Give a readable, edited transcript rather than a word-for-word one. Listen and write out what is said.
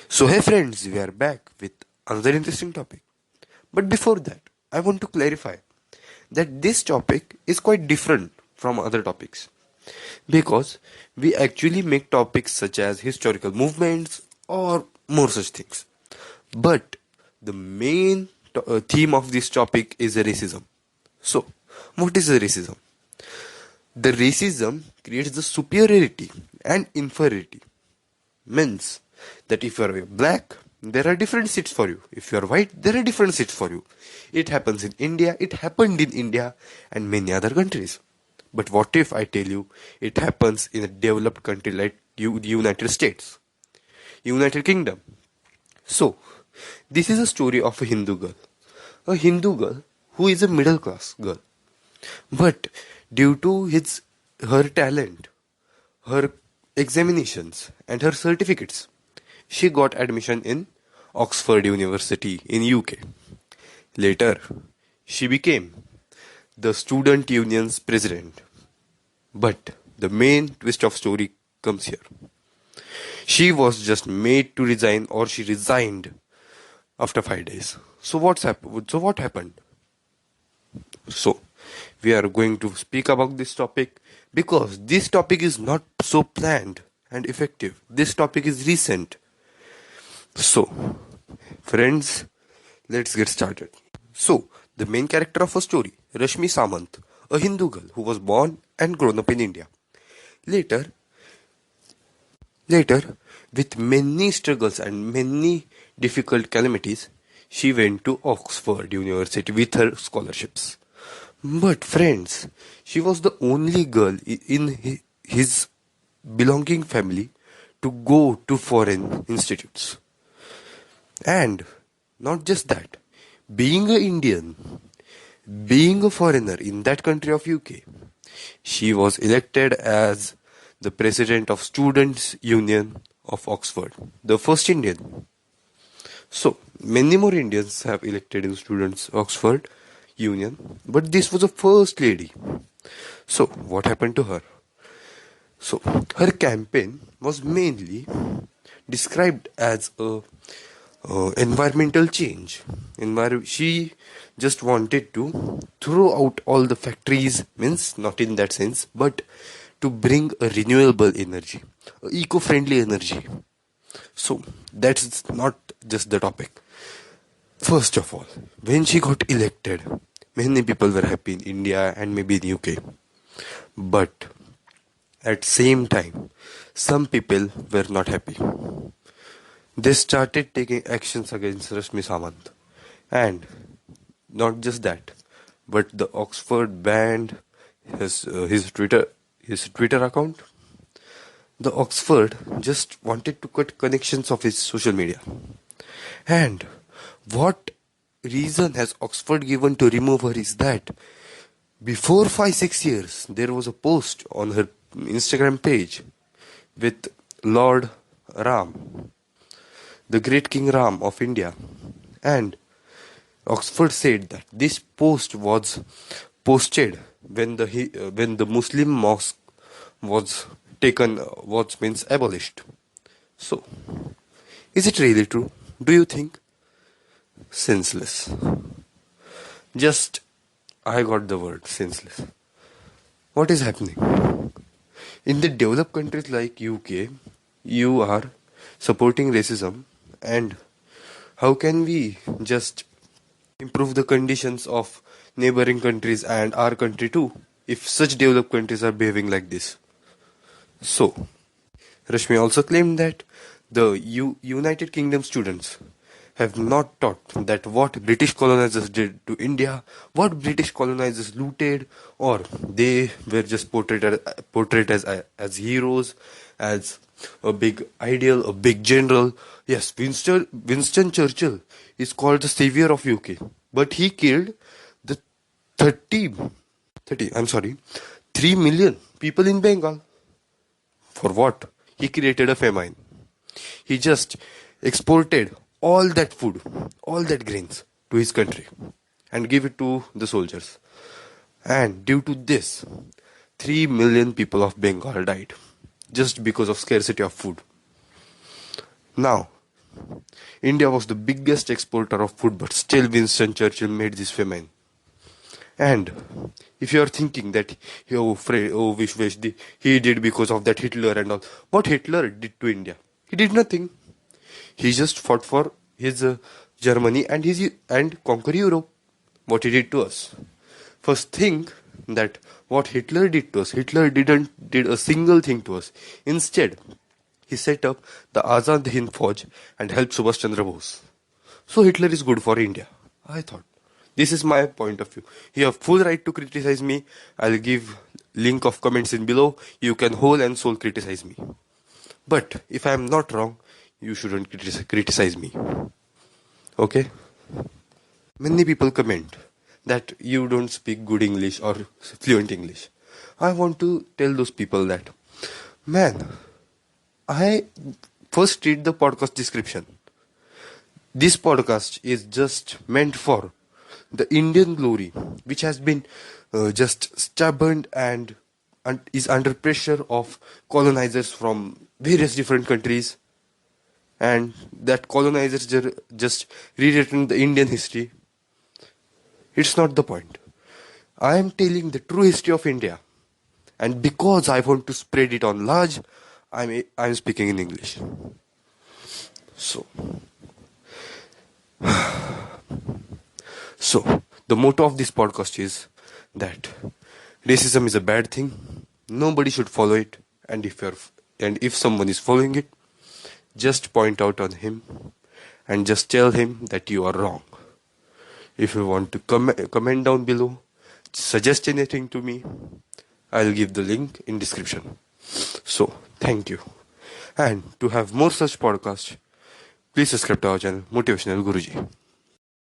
So, hey friends, we are back with another interesting topic. But before that, I want to clarify that this topic is quite different from other topics because we actually make topics such as historical movements or more such things. But the main theme of this topic is racism. So, what is racism? The racism creates the superiority and inferiority. Means that if you are black, there are different seats for you. If you are white, there are different seats for you. It happens in India, it happened in India and many other countries. But what if I tell you it happens in a developed country like the United States, United Kingdom? So, this is a story of a Hindu girl. A Hindu girl who is a middle class girl. But due to her talent, her examinations and her certificates, she got admission in Oxford University in UK. Later, she became the student union's president. But the main twist of story comes here. She was just made to resign, or she resigned after 5 days. So what happened? So we are going to speak about this topic because this topic is not so planned and effective. This topic is recent. So, friends, let's get started. So, the main character of a story, Rashmi Samant, a Hindu girl who was born and grown up in India. Later, with many struggles and many difficult calamities, she went to Oxford University with her scholarships. But friends, she was the only girl in his belonging family to go to foreign institutes. And not just that, being an Indian, being a foreigner in that country of UK, she was elected as the president of Students' Union of Oxford, the first Indian. So, many more Indians have elected in Students' Oxford Union, but this was a first lady. So, what happened to her? So, her campaign was mainly described as a environmental change. She just wanted to throw out all the factories, means not in that sense, but to bring a renewable energy, eco-friendly energy. So that's not just the topic. First of all, when she got elected, many people were happy in India and maybe in UK. But at same time, some people were not happy. They started taking actions against Rashmi Samant. And not just that, but the Oxford banned his Twitter account. The Oxford just wanted to cut connections of his social media. And what reason has Oxford given to remove her is that before 5-6 years, there was a post on her Instagram page with Lord Ram, the great King Ram of India. And Oxford said that this post was posted when the Muslim mosque was means abolished. So, is it really true? Do you think? Senseless. Just, I got the word senseless. What is happening? In the developed countries like UK, you are supporting racism, and how can we just improve the conditions of neighboring countries and our country too if such developed countries are behaving like this? So, Rashmi also claimed that the United Kingdom students have not taught that what British colonizers did to India, what British colonizers looted, or they were just portrayed as heroes, as a big ideal, a big general. Yes, Winston Churchill is called the savior of UK, but he killed the 3 million people in Bengal. For what? He created a famine. He just exported all that food, all that grains to his country and gave it to the soldiers. And due to this, 3 million people of Bengal died just because of scarcity of food. Now, India was the biggest exporter of food, but still Winston Churchill made this famine. And if you are thinking that vishvesh, he did because of that Hitler and all, what Hitler did to India? He did nothing. He just fought for his Germany and conquer Europe. What he did to us. First think that what Hitler did to us, Hitler did a single thing to us. Instead, he set up the Azad Hind Fauj and helped Subhash Chandra Bose. So Hitler is good for India, I thought. This is my point of view. You have full right to criticize me. I'll give link of comments in below. You can whole and soul criticize me. But if I am not wrong, you shouldn't criticize me. Okay? Many people comment that you don't speak good English or fluent English. I want to tell those people that, man, I first read the podcast description. This podcast is just meant for the Indian glory, which has been just stubborn and is under pressure of colonizers from various different countries, and that colonizers just rewritten the Indian history. It's not the point. I am telling the true history of India, and because I want to spread it on large, I'm speaking in English. So, the motto of this podcast is that racism is a bad thing. Nobody should follow it, and if someone is following it, just point out on him and just tell him that you are wrong. If you want to comment down below, suggest anything to me, I'll give the link in description. So, thank you. And to have more such podcasts, please subscribe to our channel, Motivational Guruji.